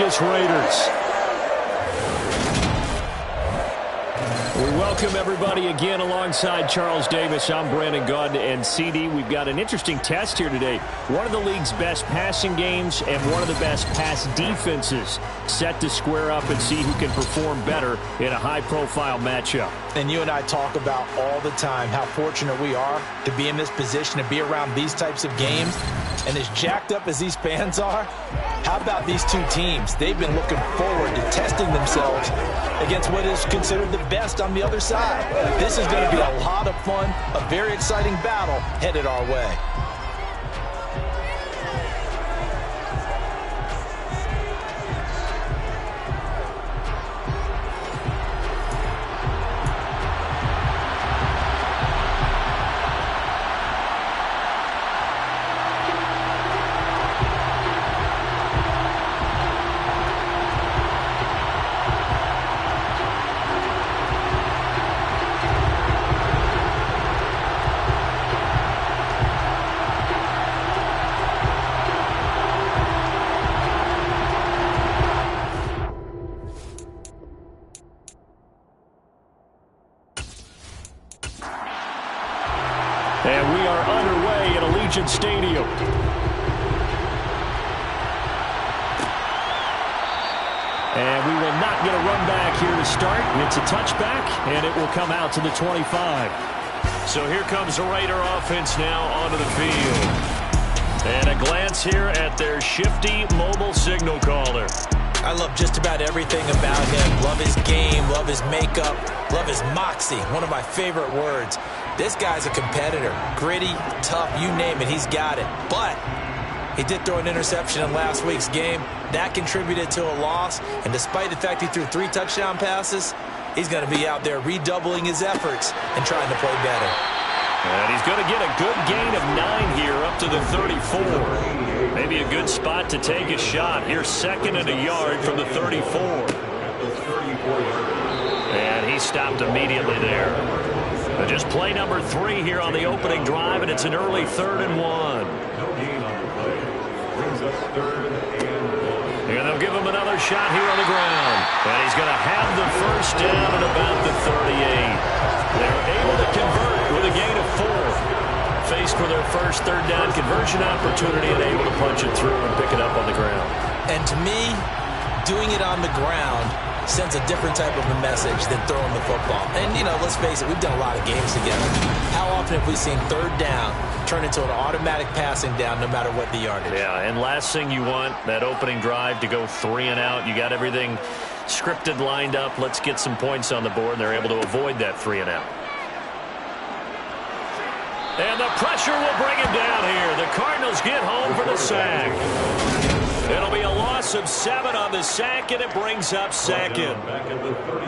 Vegas Raiders. We welcome everybody again alongside Charles Davis. I'm Brandon Gunn, and CD, we've got an interesting test here today. One of the league's best passing games and one of the best pass defenses set to square up and see who can perform better in a high-profile matchup. And you and I talk about all the time how fortunate we are to be in this position, to be around these types of games. And as jacked up as these fans are, how about these two teams? They've been looking forward to testing themselves against what is considered the best on the other side. This is going to be a lot of fun, a very exciting battle headed our way. And we are underway at Allegiant Stadium. And we will not get a run back here to start. It's a touchback, and it will come out to the 25. So here comes the Raider offense now onto the field. And a glance here at their shifty mobile signal caller. I love just about everything about him. Love his game, love his makeup, love his moxie. One of my favorite words. This guy's a competitor. Gritty, tough, you name it, he's got it. But he did throw an interception in last week's game. That contributed to a loss. And despite the fact he threw 3 touchdown passes, he's going to be out there redoubling his efforts and trying to play better. And he's going to get a good gain of 9 here up to the 34. Maybe a good spot to take a shot. Here's second and a yard from the 34. And he stopped immediately there. Just play number 3 here on the opening drive, and it's an early 3rd and 1. And they'll give him another shot here on the ground. And he's going to have the first down at about the 38. They're able to convert with a gain of 4. Faced with their first 3rd down conversion opportunity and able to punch it through and pick it up on the ground. And to me, doing it on the ground sends a different type of a message than throwing the football. And, you know, let's face it, we've done a lot of games together. How often have we seen 3rd down turn into an automatic passing down no matter what the yardage? Yeah, and last thing you want, that opening drive to go 3 and out. You got everything scripted, lined up. Let's get some points on the board, and they're able to avoid that 3 and out. And the pressure will bring him down here. The Cardinals get home for the sack. It'll be a loss of 7 on the sack, and it brings up 2nd.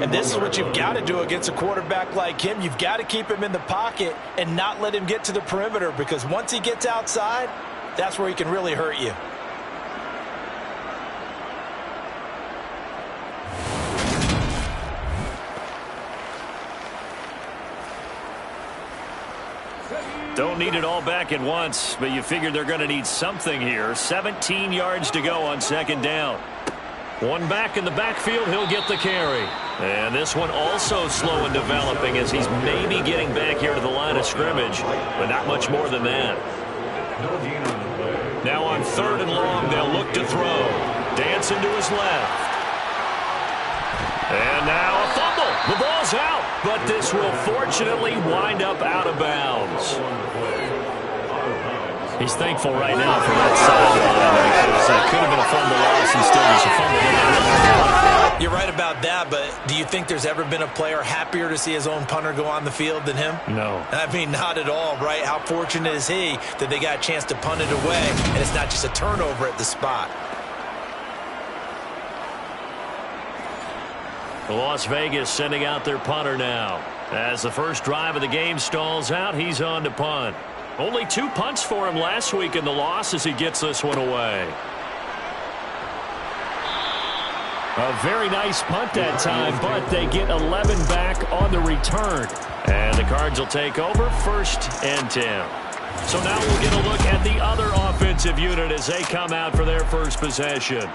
And this is what you've got to do against a quarterback like him. You've got to keep him in the pocket and not let him get to the perimeter, because once he gets outside, that's where he can really hurt you. Don't need it all back at once, but you figure they're going to need something here. 17 yards to go on 2nd down. One back in the backfield, he'll get the carry. And this one also slow in developing as he's maybe getting back here to the line of scrimmage, but not much more than that. Now on 3rd and long, they'll look to throw. Dancing to his left. And now a fumble. The ball's out, but this will fortunately wind up out of bounds. He's thankful right now for that sideline because it could have been a fumble loss and still just a fumble. You're right about that, but do you think there's ever been a player happier to see his own punter go on the field than him? No. I mean, not at all, right? How fortunate is he that they got a chance to punt it away, and it's not just a turnover at the spot. Las Vegas sending out their punter now. As the first drive of the game stalls out, he's on to punt. Only 2 punts for him last week in the loss as he gets this one away. A very nice punt that time, but they get 11 back on the return. And the Cards will take over 1st and 10. So now we'll get a look at the other offensive unit as they come out for their first possession.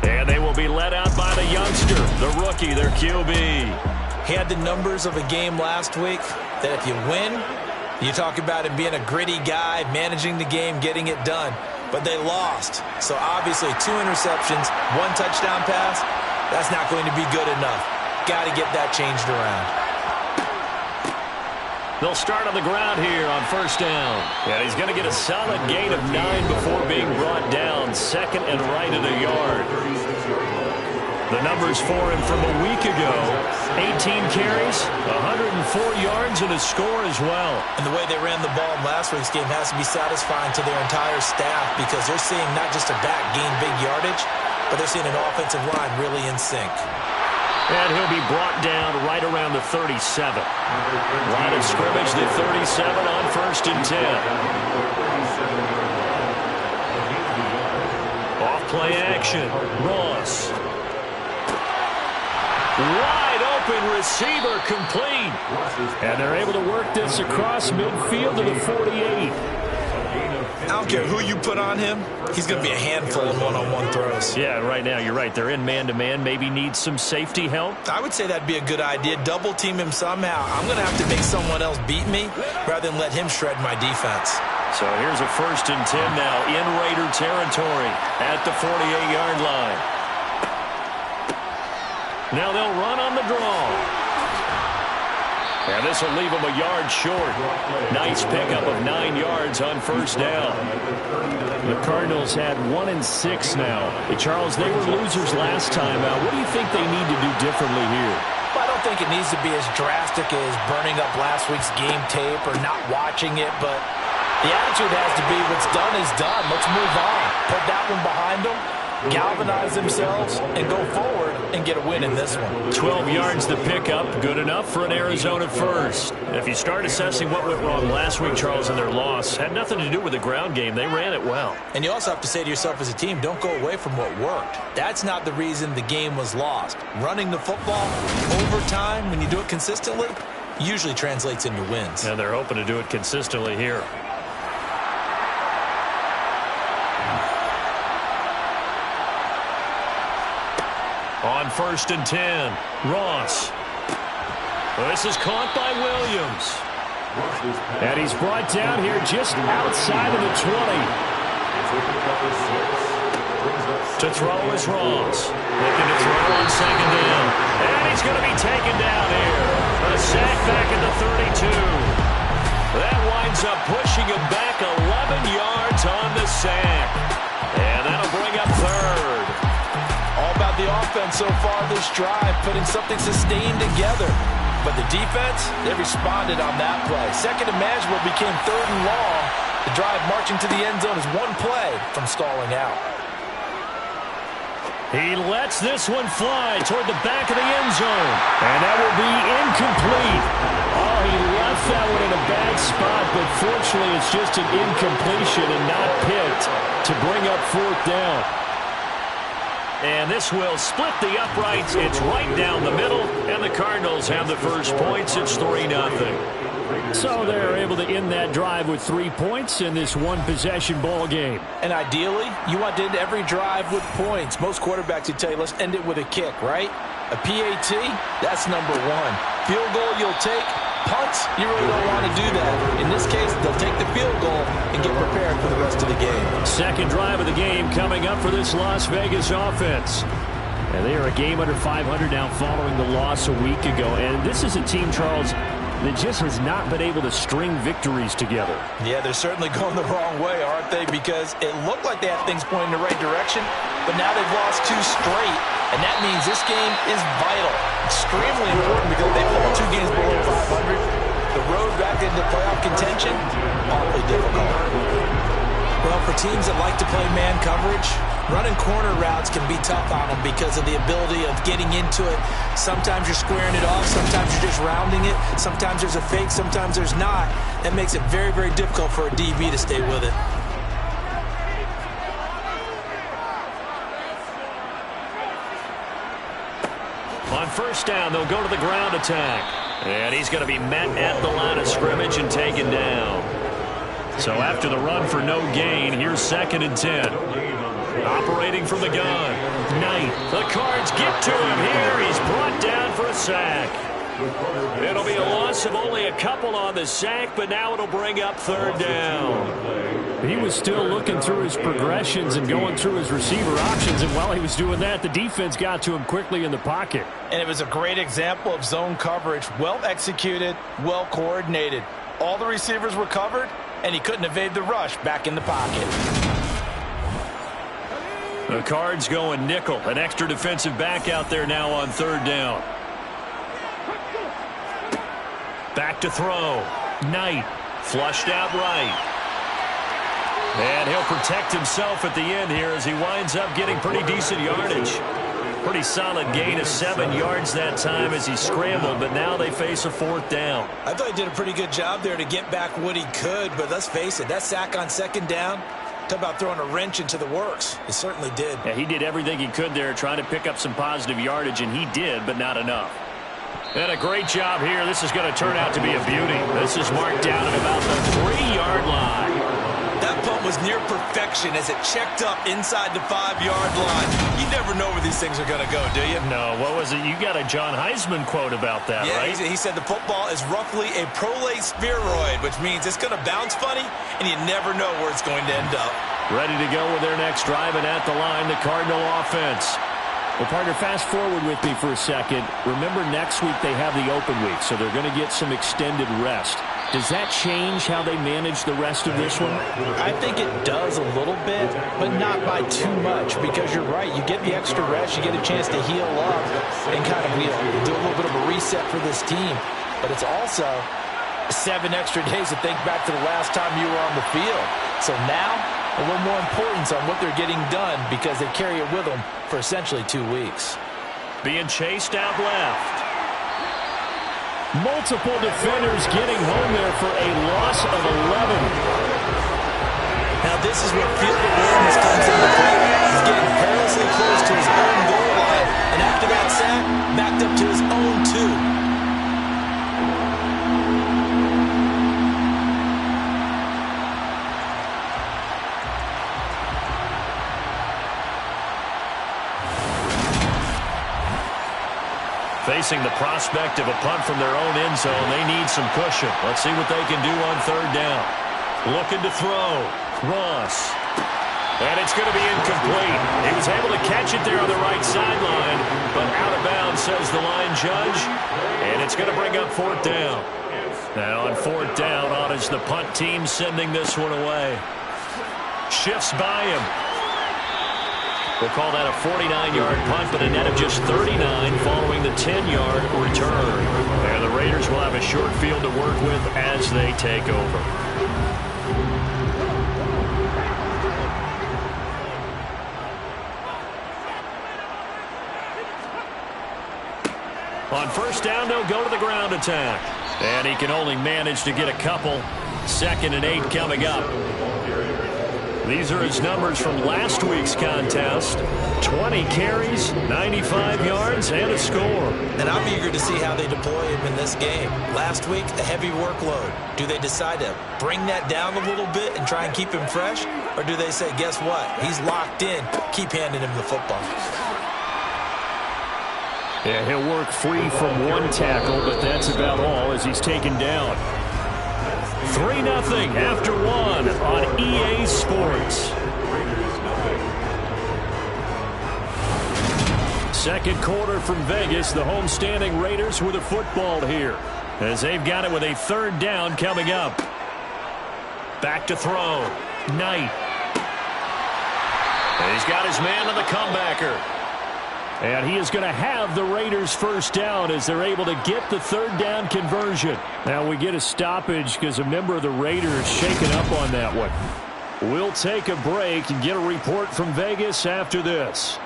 And they will be led out by the youngster, the rookie, their QB. He had the numbers of a game last week that if you win, you talk about him being a gritty guy, managing the game, getting it done. But they lost. So obviously 2 interceptions, 1 touchdown pass, that's not going to be good enough. Got to get that changed around. They'll start on the ground here on first down. And he's going to get a solid gain of 9 before being brought down. Second and right at a yard. The numbers for him from a week ago: 18 carries, 104 yards, and a score as well. And the way they ran the ball in last week's game has to be satisfying to their entire staff because they're seeing not just a back gain big yardage, but they're seeing an offensive line really in sync. And he'll be brought down right around the 37. Line of scrimmage, the 37 on first and 10. Off play action. Ross. Wide open receiver, complete. And they're able to work this across midfield to the 48. I don't care who you put on him, he's going to be a handful of one-on-one throws. Yeah, right now you're right. They're in man-to-man. Maybe needs some safety help. I would say that'd be a good idea. Double team him somehow. I'm going to have to make someone else beat me rather than let him shred my defense. So here's a first and 10 now in Raider territory at the 48-yard line. Now they'll run on the draw. And this will leave them a yard short. Nice pickup of 9 yards on first down. The Cardinals had 1 and 6 now. Hey, Charles, they were losers last time out. What do you think they need to do differently here? Well, I don't think it needs to be as drastic as burning up last week's game tape or not watching it, but the attitude has to be what's done is done. Let's move on. Put that one behind them, galvanize themselves, and go forward and get a win in this one. 12 yards to pick up. Good enough for an Arizona first. If you start assessing what went wrong last week, Charles, in their loss, had nothing to do with the ground game. They ran it well. And you also have to say to yourself as a team, don't go away from what worked. That's not the reason the game was lost. Running the football over time, when you do it consistently, usually translates into wins. And they're hoping to do it consistently here. On first and 10, Ross. This is caught by Williams. And he's brought down here just outside of the 20. To throw is Ross. Looking to throw on second down. And he's going to be taken down here. A sack back at the 32. That winds up pushing him back 11 yards on the sack. And that'll bring up third. All about the offense so far this drive, putting something sustained together. But the defense, they responded on that play. Second and manageable became third and long. The drive marching to the end zone is one play from stalling out. He lets this one fly toward the back of the end zone. And that will be incomplete. Oh, he left that one in a bad spot, but fortunately it's just an incompletion and not picked to bring up fourth down. And this will split the uprights. It's right down the middle, and the Cardinals have the first points. It's 3-0. So they're able to end that drive with 3 points in this one-possession ball game. And ideally, you want to end every drive with points. Most quarterbacks would tell you, let's end it with a kick, right? A PAT, that's number one. Field goal you'll take. Punts, you really don't want to do that. In this case, they'll take the field goal and get prepared for the rest of the game. Second drive of the game coming up for this Las Vegas offense. And they are a game under 500 now following the loss a week ago. And this is a team, Charles, that just has not been able to string victories together. Yeah, they're certainly going the wrong way, aren't they? Because it looked like they had things pointing in the right direction, but now they've lost 2 straight. And that means this game is vital. Extremely important because they fall 2 games below 500. The road back into playoff contention, awfully difficult. Well, for teams that like to play man coverage, running corner routes can be tough on them because of the ability of getting into it. Sometimes you're squaring it off. Sometimes you're just rounding it. Sometimes there's a fake. Sometimes there's not. That makes it very, very difficult for a DB to stay with it. On first down, they'll go to the ground attack. And he's going to be met at the line of scrimmage and taken down. So after the run for no gain, here's second and 10. Operating from the gun. Knight. The Cards get to him here. He's brought down for a sack. It'll be a loss of only a couple on the sack, but now it'll bring up third down. He was still looking through his progressions and going through his receiver options, and while he was doing that, the defense got to him quickly in the pocket. And it was a great example of zone coverage. Well executed, well coordinated. All the receivers were covered, and he couldn't evade the rush back in the pocket. The Cards going nickel. An extra defensive back out there now on third down. Back to throw. Knight. Flushed out right. And he'll protect himself at the end here as he winds up getting pretty decent yardage. Pretty solid gain of 7 yards that time as he scrambled, but now they face a fourth down. I thought he did a pretty good job there to get back what he could, but let's face it, that sack on second down, talk about throwing a wrench into the works. He certainly did. Yeah, he did everything he could there trying to pick up some positive yardage, and he did, but not enough. And a great job here. This is going to turn out to be a beauty. This is marked down at about the 3-yard line. That punt was near perfection as it checked up inside the 5-yard line. You never know where these things are going to go, do you? No, what was it? You got a John Heisman quote about that, right? Yeah, he said the football is roughly a prolate spheroid, which means it's going to bounce funny, and you never know where it's going to end up. Ready to go with their next drive, and at the line, the Cardinal offense. Well, partner, fast forward with me for a second. Remember, next week they have the open week, so they're going to get some extended rest. Does that change how they manage the rest of this one? I think it does a little bit, but not by too much, because you're right. You get the extra rest, you get a chance to heal up and kind of do a little bit of a reset for this team. But it's also 7 extra days to think back to the last time you were on the field. So now, a little more importance on what they're getting done because they carry it with them for essentially 2 weeks. Being chased out left. Multiple defenders getting home there for a loss of 11. Now this is where field awareness comes into play. He's getting perilously close to his own goal line, and after that sack, backed up to his own 2. Facing the prospect of a punt from their own end zone, they need some cushion. Let's see what they can do on third down. Looking to throw. Ross. And it's going to be incomplete. He was able to catch it there on the right sideline, but out of bounds, says the line judge. And it's going to bring up fourth down. Now on fourth down, on is the punt team sending this one away. Shifts by him. We'll call that a 49-yard punt, but a net of just 39 following the 10-yard return. And the Raiders will have a short field to work with as they take over. On first down, they'll go to the ground attack. And he can only manage to get a couple. 2nd and 8 coming up. These are his numbers from last week's contest. 20 carries, 95 yards, and a score. And I'm eager to see how they deploy him in this game. Last week, a heavy workload. Do they decide to bring that down a little bit and try and keep him fresh? Or do they say, guess what? He's locked in. Keep handing him the football. Yeah, he'll work free from one tackle, but that's about all as he's taken down. 3-0 after 1 on EA Sports. Second quarter from Vegas. The homestanding Raiders with a football here as they've got it with a third down coming up. Back to throw. Knight. And he's got his man on the comebacker. And he is going to have the Raiders first down as they're able to get the third down conversion. Now we get a stoppage because a member of the Raiders shaken up on that one. We'll take a break and get a report from Vegas after this.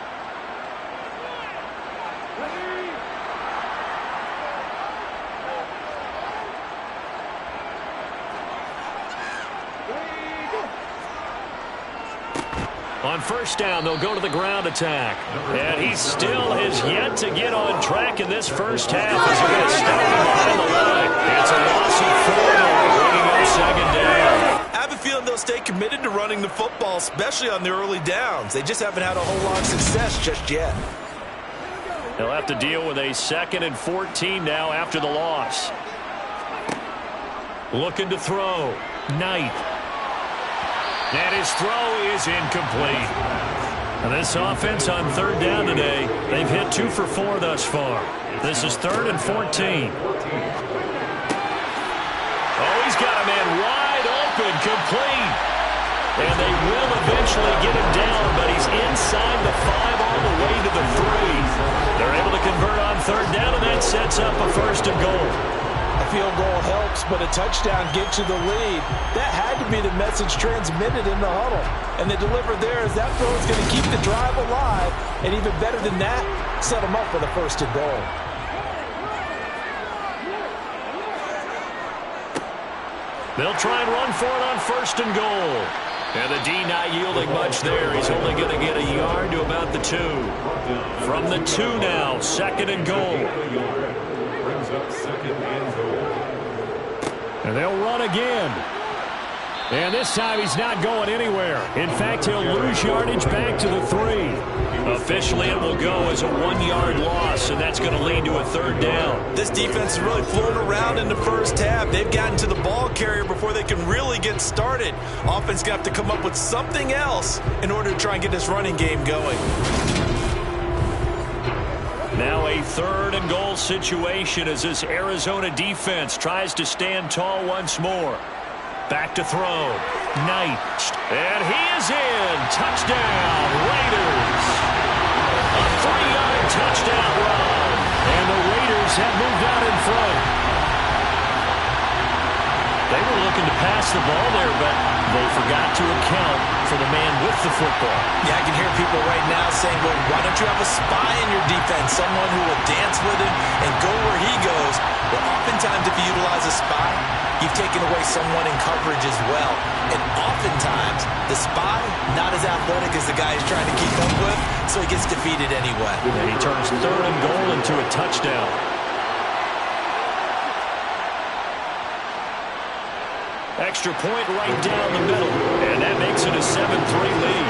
On first down, they'll go to the ground attack. And he still has yet to get on track in this first half as they're going to stop him behind the line. It's a loss of 4, bringing up second down. I have a feeling they'll stay committed to running the football, especially on the early downs. They just haven't had a whole lot of success just yet. They'll have to deal with a 2nd and 14 now after the loss. Looking to throw. Knight. And his throw is incomplete. And this offense on 3rd down today, they've hit 2 for 4 thus far. This is 3rd and 14. Oh, he's got a man wide open, complete. And they will eventually get him down, but he's inside the 5 all the way to the 3. They're able to convert on 3rd down, and that sets up a 1st and goal. A field goal helps, but a touchdown gets you the lead. That had to be the message transmitted in the huddle. And they delivered there as that throw is going to keep the drive alive. And even better than that, set them up for the 1st and goal. They'll try and run for it on 1st and goal. And the D not yielding much there. He's only going to get a yard to about the 2. From the 2 now, 2nd and goal. Brings up 2nd and goal. And they'll run again. And this time he's not going anywhere. In fact, he'll lose yardage back to the 3. Officially, it will go as a 1-yard loss, and that's going to lead to a 3rd down. This defense is really flown around in the first half. They've gotten to the ball carrier before they can really get started. Offense going to have to come up with something else in order to try and get this running game going. Now a 3rd and goal situation as this Arizona defense tries to stand tall once more. Back to throw. Knight. And he is in. Touchdown, Raiders. A 3-yard touchdown run. And the Raiders have moved out in front. They were looking to pass the ball there, but they forgot to account for the man with the football. Yeah, I can hear people right now saying, well, why don't you have a spy in your defense, someone who will dance with him and go where he goes? Well, oftentimes if you utilize a spy, you've taken away someone in coverage as well. And oftentimes, the spy, not as athletic as the guy he's trying to keep up with, so he gets defeated anyway. And he turns 3rd and goal into a touchdown. Extra point right down the middle. And that makes it a 7-3 lead.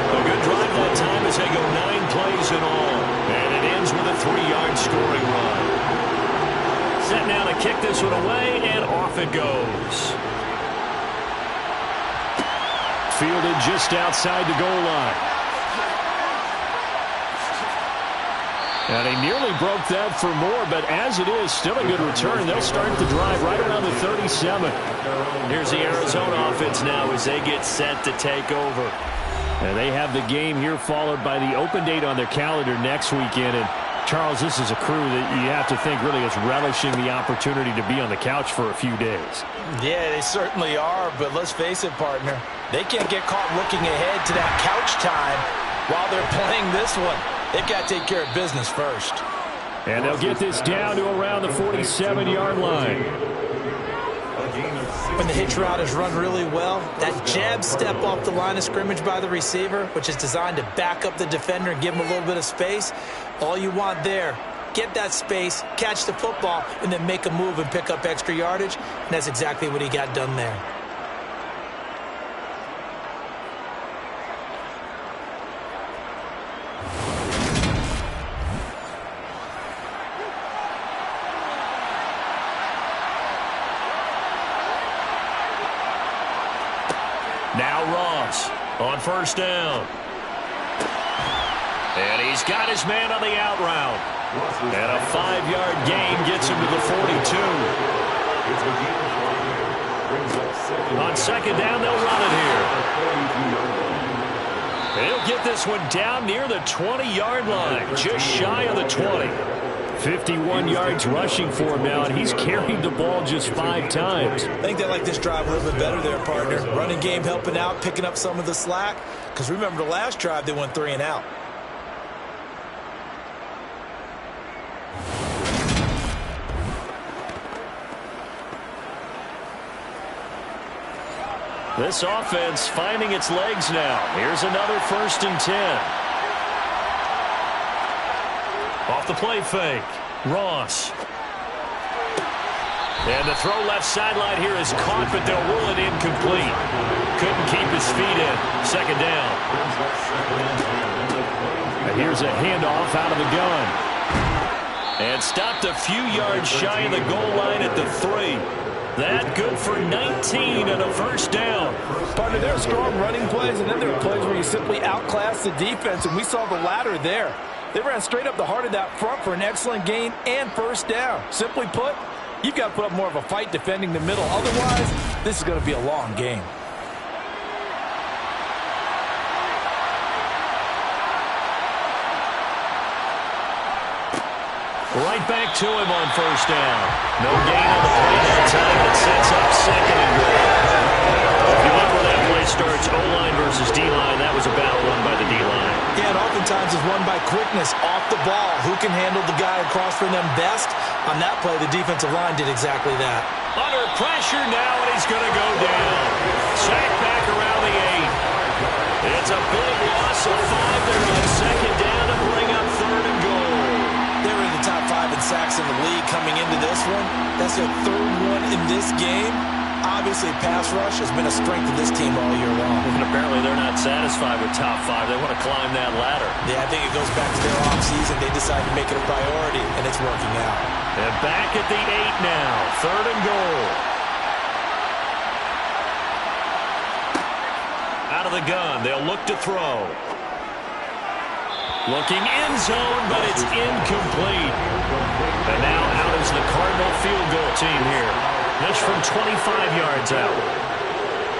A good drive that time as they go 9 plays in all. And it ends with a 3-yard scoring run. Set now to kick this one away, and off it goes. Fielded just outside the goal line. And he nearly broke that for more, but as it is, still a good return. They'll start the drive right around the 37. Here's the Arizona offense now as they get set to take over. And they have the game here followed by the open date on their calendar next weekend. And Charles, this is a crew that you have to think really is relishing the opportunity to be on the couch for a few days. Yeah, they certainly are, but let's face it, partner. They can't get caught looking ahead to that couch time while they're playing this one. They've got to take care of business first. And they'll get this down to around the 47-yard line. When the hitch route is run really well, that jab step off the line of scrimmage by the receiver, which is designed to back up the defender and give him a little bit of space, all you want there, get that space, catch the football, and then make a move and pick up extra yardage, and that's exactly what he got done there. Now Ross on 1st down. And he's got his man on the out route. And a 5-yard gain gets him to the 42. On 2nd down, they'll run it here. He'll get this one down near the 20-yard line, just shy of the 20. 51 yards rushing for him now, and he's carried the ball just 5 times. I think they like this drive a little bit better there, partner. Running game helping out, picking up some of the slack. Because remember the last drive, they went 3 and out. This offense finding its legs now. Here's another 1st and 10. Off the play fake. Ross. And the throw left sideline here is caught, but they'll rule it incomplete. Couldn't keep his feet in. Second down. And here's a handoff out of the gun. And stopped a few yards shy of the goal line at the 3. That good for 19 and a first down. Partner, there are strong running plays, and then there are plays where you simply outclass the defense, and we saw the latter there. They ran straight up the heart of that front for an excellent gain and first down. Simply put, you've got to put up more of a fight defending the middle. Otherwise, this is going to be a long game. Right back to him on first down. No gain on the play that time. It sets up second and goal. If you look where that play starts, O-line versus D-line, that was a battle won by the D-line. Yeah, and oftentimes it's won by quickness off the ball. Who can handle the guy across from them best? On that play, the defensive line did exactly that. Under pressure now, and he's going to go down. Sacked back around the 8. It's a big loss of 5 there on second down to bring up third and goal. They were in the top 5 in sacks in the league coming into this one. That's their third one in this game. Obviously, pass rush has been a strength of this team all year long. And apparently they're not satisfied with top 5. They want to climb that ladder. Yeah, I think it goes back to their offseason. They decided to make it a priority, and it's working out. And back at the 8 now. Third and goal. Out of the gun. They'll look to throw. Looking end zone, but it's incomplete. And now out is the Cardinal field goal team here. This from 25 yards out.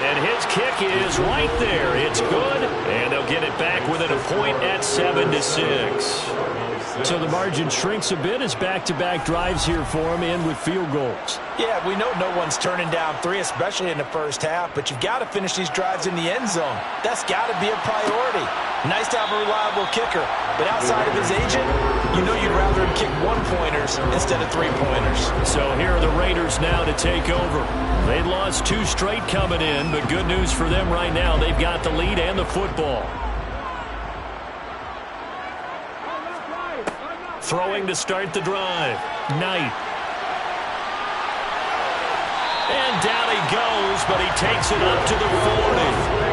And his kick is right there. It's good, and they'll get it back within a point at 7-6. So the margin shrinks a bit as back-to-back drives here for him, and with field goals. Yeah, we know no one's turning down 3, especially in the first half, but you've got to finish these drives in the end zone. That's got to be a priority. Nice to have a reliable kicker, but outside of his agent, you know you'd rather him kick 1-pointers instead of 3-pointers. So here are the Raiders now to take over. They lost 2 straight coming in, but good news for them right now. They've got the lead and the football. Throwing to start the drive. Knight. And down he goes, but he takes it up to the 40.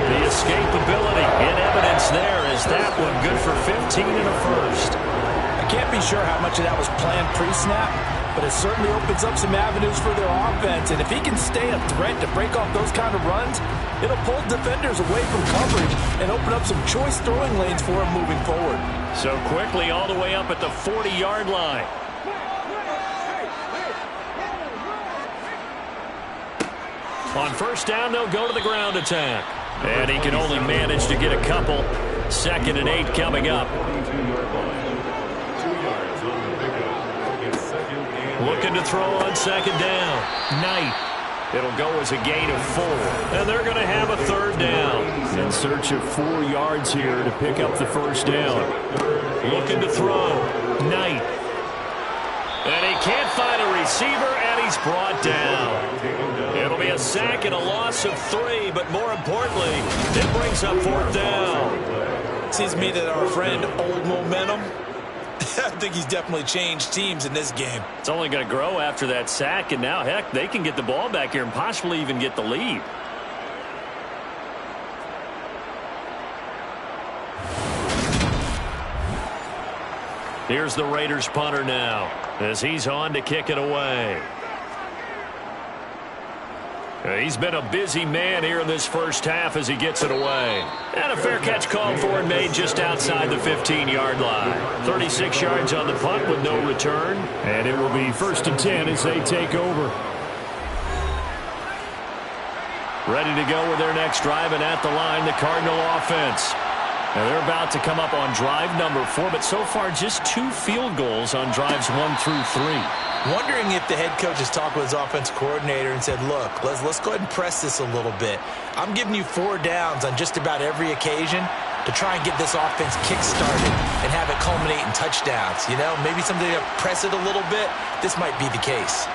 The escapability in evidence there is that one good for 15 and a first. I can't be sure how much of that was planned pre-snap, but it certainly opens up some avenues for their offense. And if he can stay a threat to break off those kind of runs, it'll pull defenders away from coverage and open up some choice throwing lanes for him moving forward. So quickly all the way up at the 40-yard line. On first down, they'll go to the ground attack. And he can only manage to get a couple. 2nd and 8 coming up. Looking to throw on second down. Knight. It'll go as a gain of 4. And they're going to have a third down. In search of 4 yards here to pick up the first down. Looking to throw. Knight. And he can't find a receiver, and he's brought down. It'll be a sack and a loss of 3, but more importantly, it brings up 4th down. Seems to me that our friend, old momentum, I think he's definitely changed teams in this game. It's only going to grow after that sack, and now, heck, they can get the ball back here and possibly even get the lead. Here's the Raiders punter now as he's on to kick it away. He's been a busy man here in this first half as he gets it away. And a fair catch called for and made just outside the 15-yard line. 36 yards on the punt with no return. And it will be 1st and 10 as they take over. Ready to go with their next drive, and at the line, the Cardinal offense. Now they're about to come up on drive number 4, but so far just 2 field goals on drives 1 through 3. Wondering if the head coach has talked with his offense coordinator and said, look, let's go ahead and press this a little bit. I'm giving you 4 downs on just about every occasion to try and get this offense kick-started and have it culminate in touchdowns. You know, maybe something to press it a little bit. This might be the case.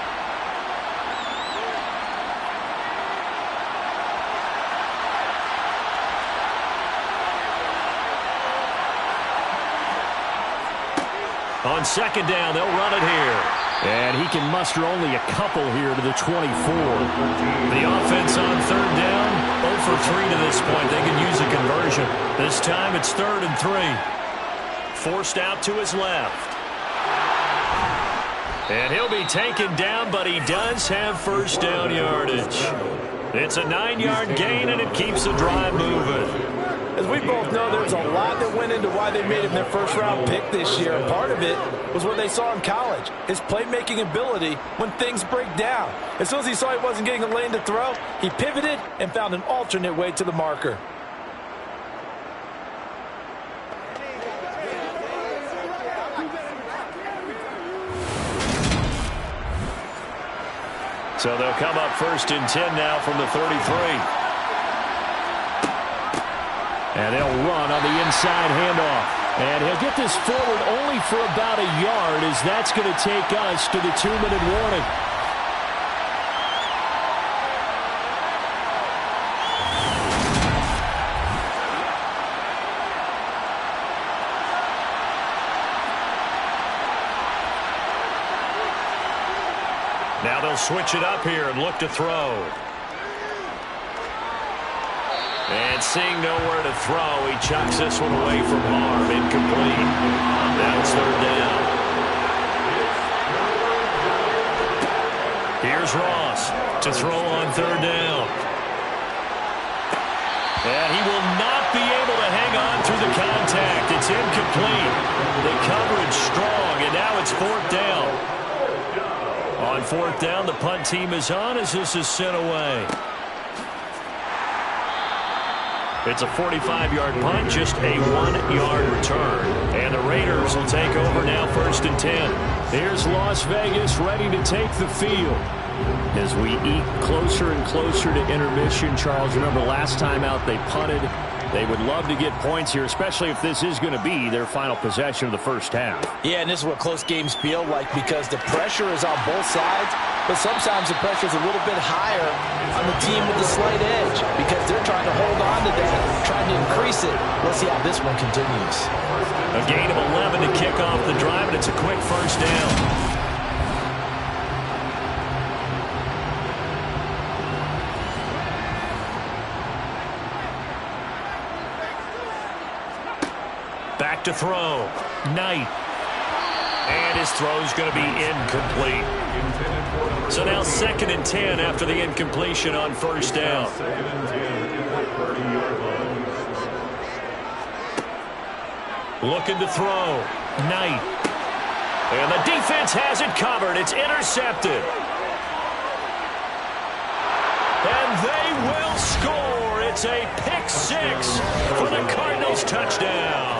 On second down, they'll run it here. And he can muster only a couple here to the 24. The offense on third down, 0 for 3 to this point. They can use a conversion. This time it's 3rd and 3. Forced out to his left. And he'll be taken down, but he does have first down yardage. It's a 9-yard gain, and it keeps the drive moving. As we both know, there's a lot that went into why they made him their first-round pick this year. And part of it was what they saw in college, his playmaking ability when things break down. As soon as he saw he wasn't getting a lane to throw, he pivoted and found an alternate way to the marker. So they'll come up 1st and 10 now from the 33. And they'll run on the inside handoff. And he'll get this forward only for about a yard, as that's going to take us to the 2-minute warning. Now they'll switch it up here and look to throw. And seeing nowhere to throw, he chucks this one away from harm. Incomplete. Now it's 3rd down. Here's Ross to throw on 3rd down. And he will not be able to hang on through the contact. It's incomplete. The coverage strong, and now it's 4th down. On 4th down, the punt team is on as this is sent away. It's a 45-yard punt, just a 1-yard return. And the Raiders will take over now 1st and 10. Here's Las Vegas ready to take the field. As we eat closer and closer to intermission, Charles, remember last time out they punted. They would love to get points here, especially if this is going to be their final possession of the first half. Yeah, and this is what close games feel like because the pressure is on both sides, but sometimes the pressure is a little bit higher on the team with the slight edge because they're trying to hold on to that, trying to increase it. Let's see how this one continues. A gain of 11 to kick off the drive, and it's a quick first down. Back to throw. Knight. And his throw's going to be incomplete. So now 2nd and 10 after the incompletion on first down. Looking to throw. Knight. And the defense has it covered. It's intercepted. And they will score. It's a pick 6 for the Cardinals touchdown.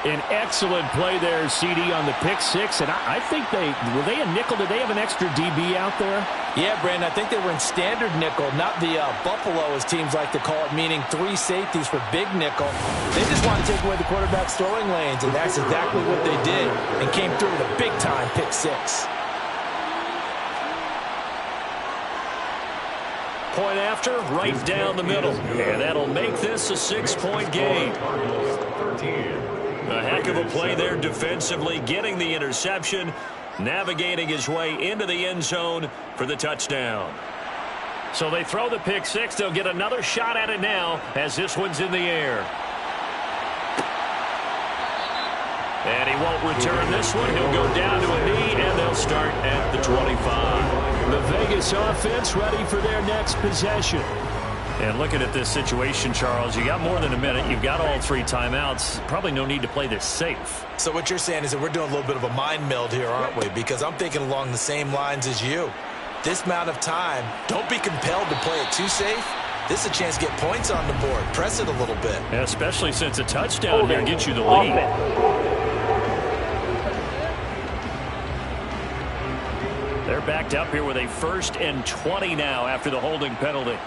An excellent play there, CD, on the pick 6. And I think were they a nickel? Did they have an extra DB out there? Yeah, Brandon, I think they were in standard nickel, not the Buffalo, as teams like to call it, meaning 3 safeties for big nickel. They just want to take away the quarterback's throwing lanes, and that's exactly what they did and came through with a big-time pick 6. Point after, right down the middle. And that'll make this a 6-point game. A heck of a play there defensively, getting the interception, navigating his way into the end zone for the touchdown. So they throw the pick 6. They'll get another shot at it now as this one's in the air. And he won't return this one. He'll go down to a knee, and they'll start at the 25. The Vegas offense ready for their next possession. And looking at this situation, Charles, you got more than a minute. You've got all 3 timeouts. Probably no need to play this safe. So what you're saying is that we're doing a little bit of a mind meld here, aren't we? Because I'm thinking along the same lines as you. This amount of time, don't be compelled to play it too safe. This is a chance to get points on the board. Press it a little bit. Yeah, especially since a touchdown here gets you the lead. They're backed up here with a 1st and 20 now after the holding penalty.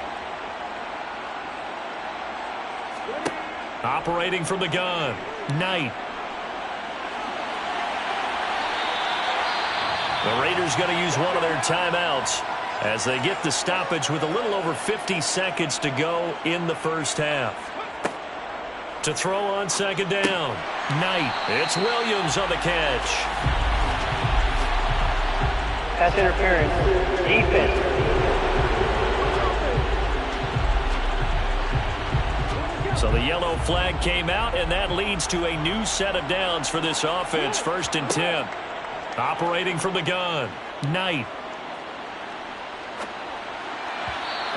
Operating from the gun. Knight. The Raiders going to use one of their timeouts as they get the stoppage with a little over 50 seconds to go in the first half. To throw on 2nd down. Knight. It's Williams on the catch. Pass interference. Defense. So the yellow flag came out, and that leads to a new set of downs for this offense. 1st and 10. Operating from the gun, Knight.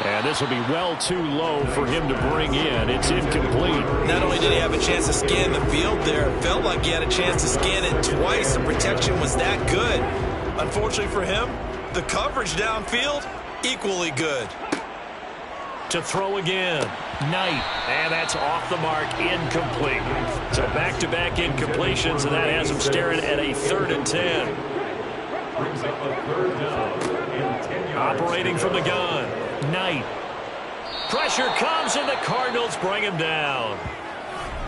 And this will be well too low for him to bring in. It's incomplete. Not only did he have a chance to scan the field there, it felt like he had a chance to scan it twice. The protection was that good. Unfortunately for him, the coverage downfield, equally good. To throw again, Knight. And that's off the mark, incomplete. So back-to-back incompletions, and that has him staring at a 3rd and 10. Brings up a 3rd down and 10 yards. Operating from the gun, Knight. Pressure comes, and the Cardinals bring him down.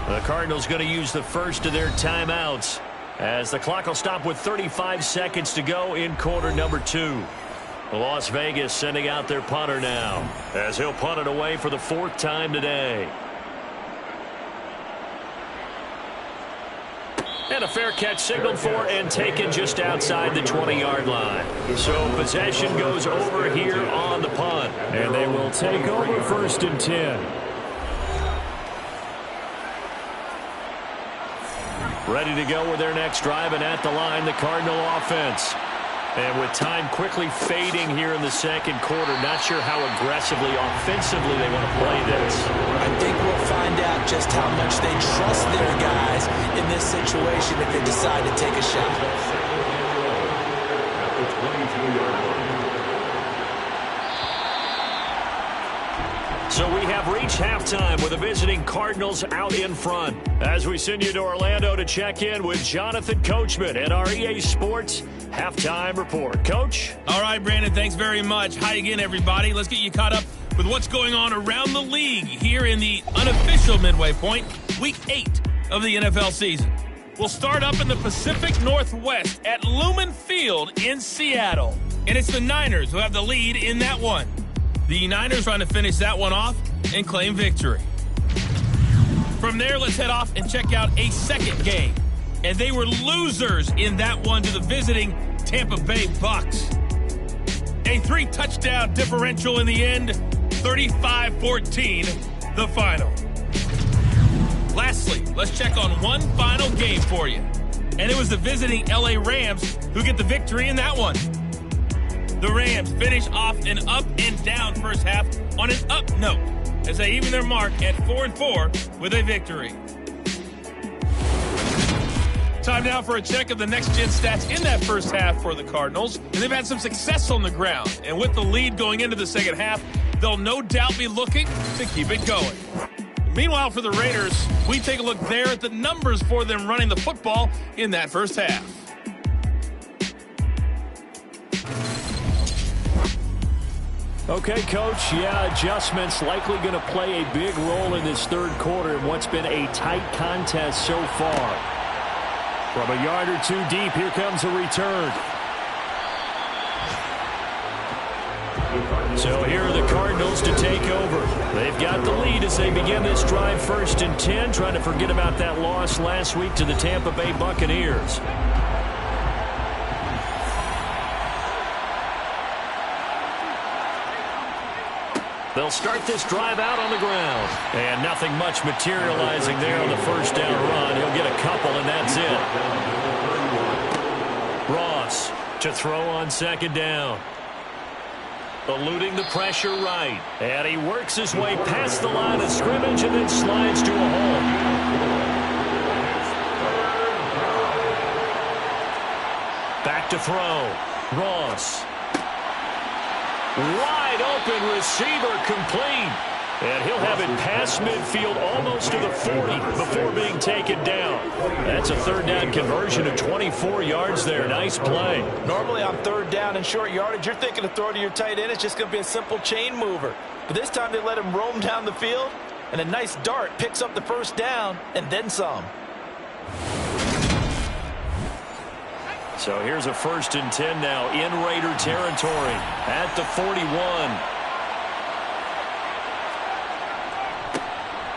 The Cardinals going to use the first of their timeouts as the clock will stop with 35 seconds to go in quarter number 2. Las Vegas sending out their punter now as he'll punt it away for the 4th time today. And a fair catch signaled for and taken just outside the 20-yard line. So possession goes over here on the punt. And they will take over 1st and 10. Ready to go with their next drive, and at the line, the Cardinal offense. And with time quickly fading here in the 2nd quarter, not sure how aggressively, offensively they want to play this. I think we'll find out just how much they trust their guys in this situation if they decide to take a shot. At the 22-yard line. So we have reached halftime with the visiting Cardinals out in front. As we send you to Orlando to check in with Jonathan Coachman and our EA Sports Halftime Report. Coach? All right, Brandon, thanks very much. Hi again, everybody. Let's get you caught up with what's going on around the league here in the unofficial midway point, Week 8 of the NFL season. We'll start up in the Pacific Northwest at Lumen Field in Seattle. And it's the Niners who have the lead in that one. The Niners trying to finish that one off and claim victory. From there, let's head off and check out a second game. And they were losers in that one to the visiting Tampa Bay Bucks. A 3-touchdown differential in the end, 35-14, the final. Lastly, let's check on one final game for you. And it was the visiting LA Rams who get the victory in that one. The Rams finish off an up and down first half on an up note as they even their mark at 4-4 with a victory. Time now for a check of the next-gen stats in that first half for the Cardinals. And they've had some success on the ground. And with the lead going into the second half, they'll no doubt be looking to keep it going. Meanwhile, for the Raiders, we take a look there at the numbers for them running the football in that first half. Okay, Coach, adjustments likely going to play a big role in this 3rd quarter in what's been a tight contest so far. From a yard or two deep, here comes a return. So here are the Cardinals to take over. They've got the lead as they begin this drive 1st and 10, trying to forget about that loss last week to the Tampa Bay Buccaneers. They'll start this drive out on the ground. And nothing much materializing there on the first down run. He'll get a couple, and that's it. Ross to throw on 2nd down. Eluding the pressure right. And he works his way past the line of scrimmage and then slides to a hole. Back to throw. Ross. Wide open receiver complete. And he'll have it past midfield almost to the 40 before being taken down. That's a 3rd down conversion of 24 yards there. Nice play. Normally on 3rd down and short yardage, you're thinking of throwing to your tight end. It's just going to be a simple chain mover. But this time they let him roam down the field, and a nice dart picks up the 1st down and then some. So here's a 1st and 10 now in Raider territory at the 41.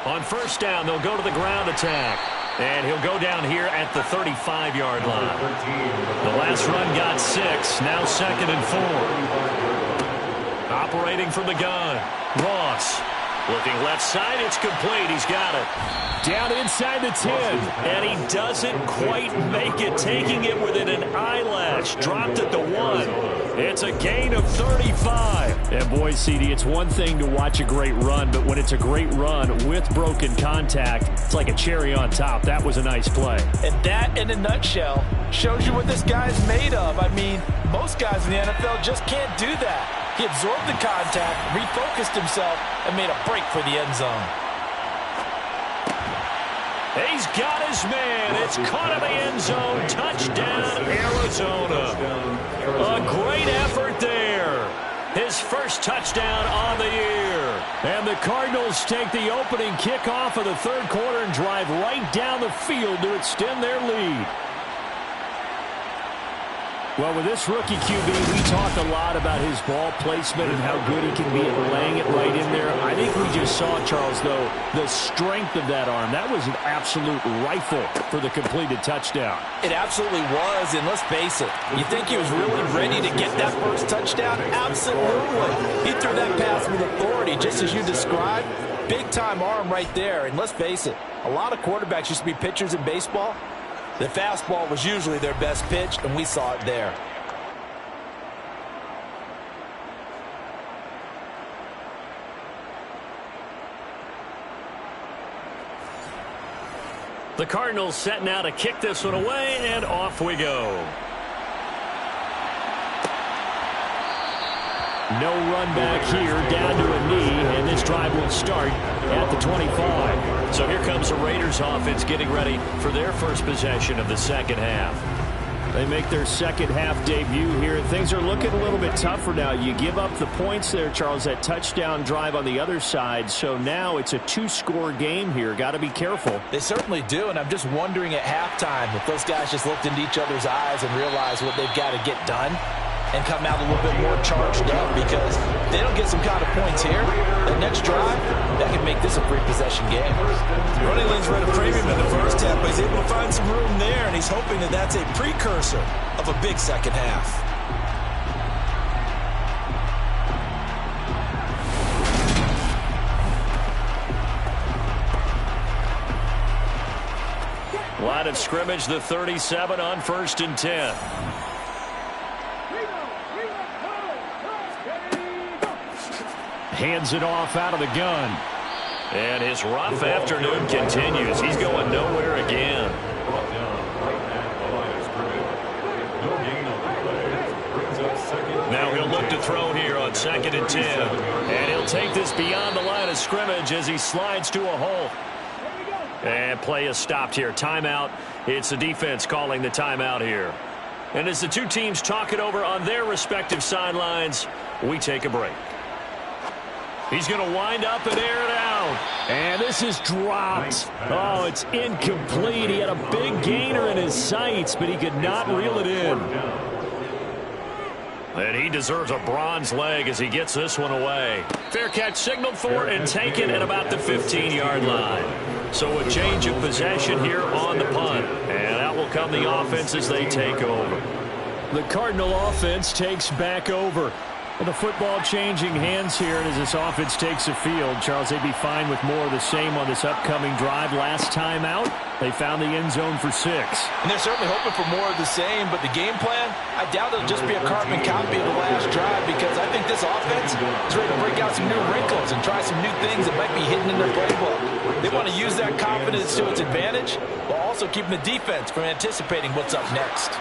On 1st down, they'll go to the ground attack. And he'll go down here at the 35-yard line. The last run got 6. Now 2nd and 4. Operating from the gun. Ross. Looking left side. It's complete. He's got it. Down inside the 10. And he doesn't quite make it. Taking it within an eyelash. Dropped at the 1. It's a gain of 35. And boy, CD, it's one thing to watch a great run, but when it's a great run with broken contact, it's like a cherry on top. That was a nice play. And that, in a nutshell, shows you what this guy's made of. I mean, most guys in the NFL just can't do that. He absorbed the contact, refocused himself, and made a break for the end zone. He's got his man. It's caught in the end zone. Touchdown, Arizona. A great effort there. His first touchdown on the year. And the Cardinals take the opening kickoff of the third quarter and drive right down the field to extend their lead. Well, with this rookie QB, we talk a lot about his ball placement and how good he can be at laying it right in there. I think we just saw, Charles, though, the strength of that arm. That was an absolute rifle for the completed touchdown. It absolutely was, and let's face it, you think he was really ready to get that first touchdown? Absolutely. He threw that pass with authority, just as you described. Big-time arm right there, and let's face it, a lot of quarterbacks used to be pitchers in baseball. The fastball was usually their best pitch, and we saw it there. The Cardinals set now to kick this one away, and off we go. No run back here, down to a knee, and this drive will start at the 25. So here comes the Raiders offense getting ready for their first possession of the second half. They make their second half debut here. Things are looking a little bit tougher now. You give up the points there, Charles, that touchdown drive on the other side. So now it's a 2-score game here. Got to be careful. They certainly do, and I'm just wondering at halftime if those guys just looked into each other's eyes and realized what they've got to get done and come out a little bit more charged up, because if they don't get some kind of points here, the next drive, that could make this a free-possession game. Running lanes were at a premium in the first half, but he's able to find some room there, and he's hoping that that's a precursor of a big second half. Line of scrimmage, the 37 on 1st and 10. Hands it off out of the gun. And his rough afternoon continues. He's going nowhere again. Now he'll look to throw here on 2nd and 10. And he'll take this beyond the line of scrimmage as he slides to a hole. And play is stopped here. Timeout. It's the defense calling the timeout here. And as the two teams talk it over on their respective sidelines, we take a break. He's going to wind up and air it out. And this is dropped. Oh, it's incomplete. He had a big gainer in his sights, but he could not reel it in. And he deserves a bronze leg as he gets this one away. Fair catch signaled for and taken at about the 15-yard line. So a change of possession here on the punt. And out will come the offense as they take over. The Cardinal offense takes back over. And the football changing hands here, and as this offense takes the field, Charles, they'd be fine with more of the same on this upcoming drive. Last time out, they found the end zone for 6. And they're certainly hoping for more of the same, but the game plan, I doubt it'll just be a carbon copy of the last drive, because I think this offense is ready to break out some new wrinkles and try some new things that might be hidden in their playbook. They want to use that confidence to its advantage, while also keeping the defense from anticipating what's up next.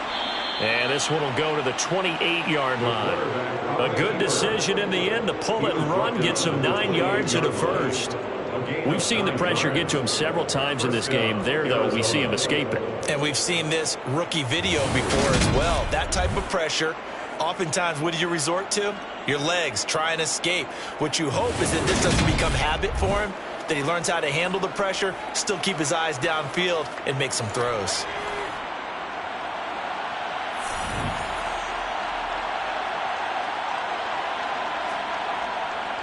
And this one will go to the 28-yard line. A good decision in the end to pull it and run, get some 9 yards and a first. We've seen the pressure get to him several times in this game. There, though, we see him escape it. And we've seen this rookie video before as well. That type of pressure, oftentimes, what do you resort to? Your legs, try and escape. What you hope is that this doesn't become habit for him, that he learns how to handle the pressure, still keep his eyes downfield, and make some throws.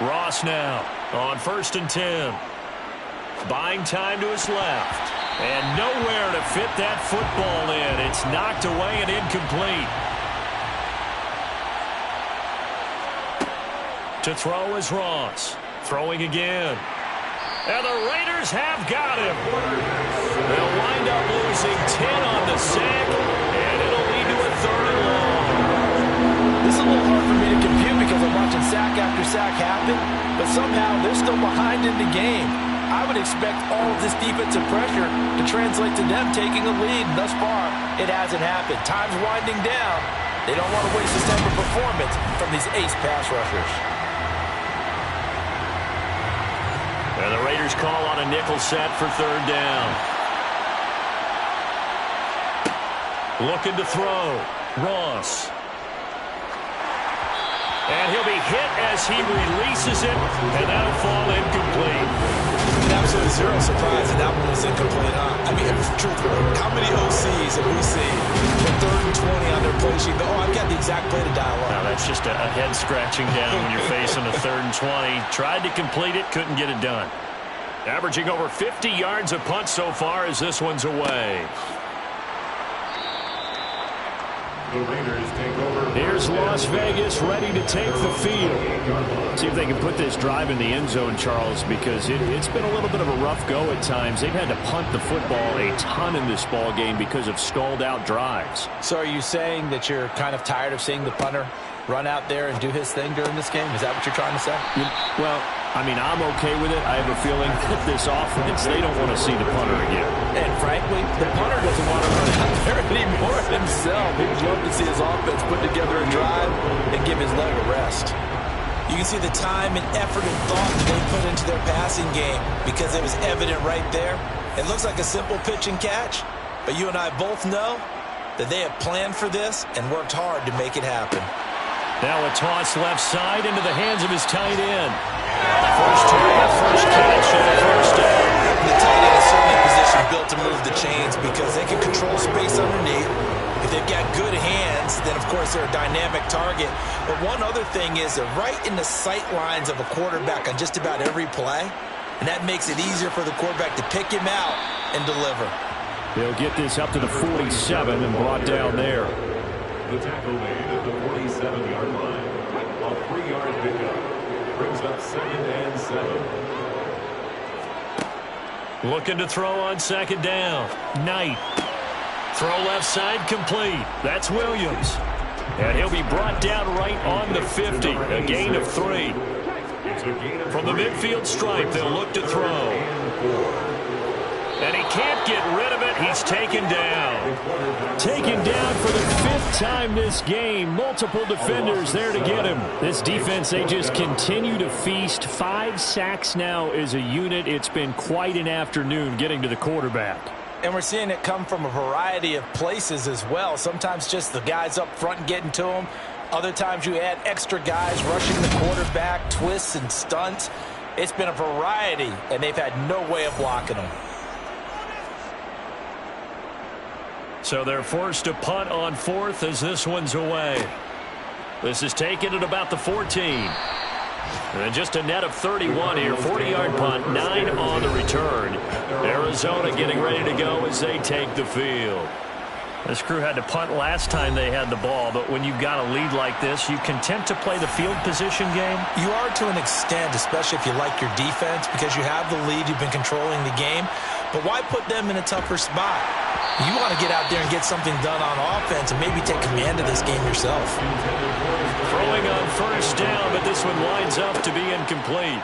Ross now on 1st and 10. Buying time to his left. And nowhere to fit that football in. It's knocked away and incomplete. To throw is Ross. Throwing again. And the Raiders have got him. They'll wind up losing 10 on the sack, and it'll lead to a 3rd and long. This is a little hard for me to compute because I'm watching sack after sack happen, but somehow they're still behind in the game. I would expect all of this defensive pressure to translate to them taking a lead. Thus far, it hasn't happened. Time's winding down. They don't want to waste this type of performance from these ace pass rushers. And the Raiders call on a nickel set for 3rd down. Looking to throw. Ross. And he'll be hit as he releases it, and that'll fall incomplete. Absolutely zero surprise that that one was incomplete, huh? I mean, truthfully, how many OCs have we seen with 3rd and 20 on their play sheet? But, I've got the exact play to dial up. Now, that's just a head scratching down when you're facing a 3rd and 20. Tried to complete it, couldn't get it done. Averaging over 50 yards a punt so far as this one's away. The Raiders take over. Here's Las Vegas ready to take the field. See if they can put this drive in the end zone, Charles, because it's been a little bit of a rough go at times. They've had to punt the football a ton in this ball game because of stalled out drives. So are you saying that you're kind of tired of seeing the punter run out there and do his thing during this game? Is that what you're trying to say? Well, I mean, I'm okay with it. I have a feeling that this offense, they don't want to see the punter again. And frankly, the punter doesn't want to run out there anymore himself. He would love to see his offense put together a drive and give his leg a rest. You can see the time and effort and thought that they put into their passing game because it was evident right there. It looks like a simple pitch and catch, but you and I both know that they have planned for this and worked hard to make it happen. Now a toss left side into the hands of his tight end. First target, first catch, and a first down. The tight end is certainly in position built to move the chains because they can control space underneath. If they've got good hands, then of course they're a dynamic target. But one other thing is they're right in the sight lines of a quarterback on just about every play, and that makes it easier for the quarterback to pick him out and deliver. They'll get this up to the 47 and brought down there. The tackle made at the 47-yard line. A 3-yard pickup. Brings up 2nd and 7. Looking to throw on 2nd down. Knight. Throw left side complete. That's Williams. And he'll be brought down right on the 50. A gain of 3. From the midfield stripe, they'll look to throw. And he can't get rid of it. He's taken down. Taken down for the 5th time this game. Multiple defenders there to get him. This defense, they just continue to feast. 5 sacks now as a unit. It's been quite an afternoon getting to the quarterback. And we're seeing it come from a variety of places as well. Sometimes just the guys up front and getting to him. Other times you add extra guys rushing the quarterback, twists and stunts. It's been a variety, and they've had no way of blocking them. So they're forced to punt on 4th as this one's away. This is taken at about the 14. And just a net of 31 here. 40-yard punt, 9 on the return. Arizona getting ready to go as they take the field. This crew had to punt last time they had the ball, but when you've got a lead like this, you content to play the field position game? You are to an extent, especially if you like your defense, because you have the lead, you've been controlling the game. But why put them in a tougher spot? You want to get out there and get something done on offense and maybe take command of this game yourself. Throwing on 1st down, but this one winds up to be incomplete.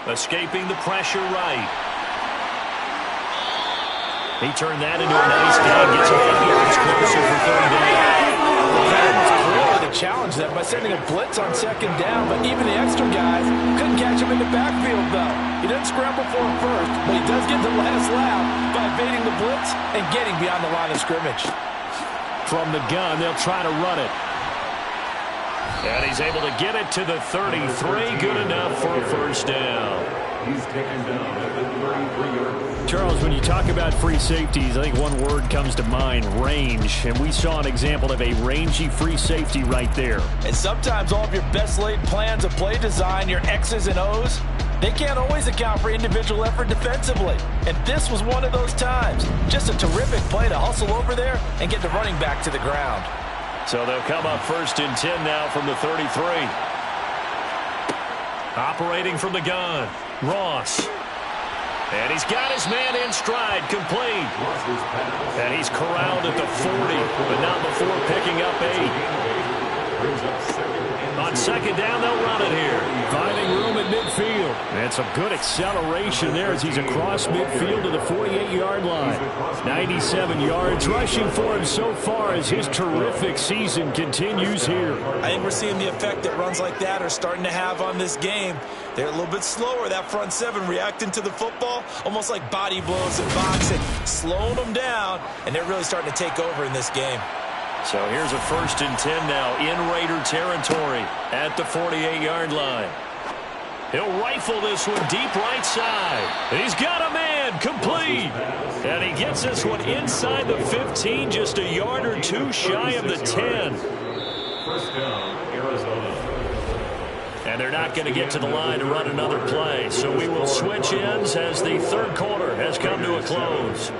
Escaping the pressure right. He turned that into a nice gain. Gets 8 yards closer for 3rd down. Clearly to challenge them by sending a blitz on 2nd down, but even the extra guys couldn't catch him in the backfield, though. He doesn't scramble for him first, but he does get the last lap by evading the blitz and getting beyond the line of scrimmage. From the gun, they'll try to run it. And he's able to get it to the 33. Good enough for a 1st down. He's taken down at the 33-yard line. Charles, when you talk about free safeties, I think one word comes to mind, range. And we saw an example of a rangy free safety right there. And sometimes all of your best laid plans of play design, your X's and O's, They can't always account for individual effort defensively, and this was one of those times. Just a terrific play to hustle over there and get the running back to the ground. So they'll come up 1st and 10 now from the 33. Operating from the gun, Ross. And he's got his man in stride, complete. And he's corralled at the 40, but not before picking up 8. On 2nd down, they'll run it here. Finding room at midfield. And some good acceleration there as he's across midfield to the 48-yard line. 97 yards rushing for him so far as his terrific season continues here. I think we're seeing the effect that runs like that are starting to have on this game. They're a little bit slower, that front seven, reacting to the football, almost like body blows in boxing, slowing them down, and they're really starting to take over in this game. So here's a 1st and 10 now in Raider territory at the 48-yard line. He'll rifle this one deep right side. He's got a man, complete. And he gets this one inside the 15, just a yard or two shy of the 10. 1st down, Arizona. And they're not going to get to the line to run another play. So we will switch ends as the 3rd quarter has come to a close.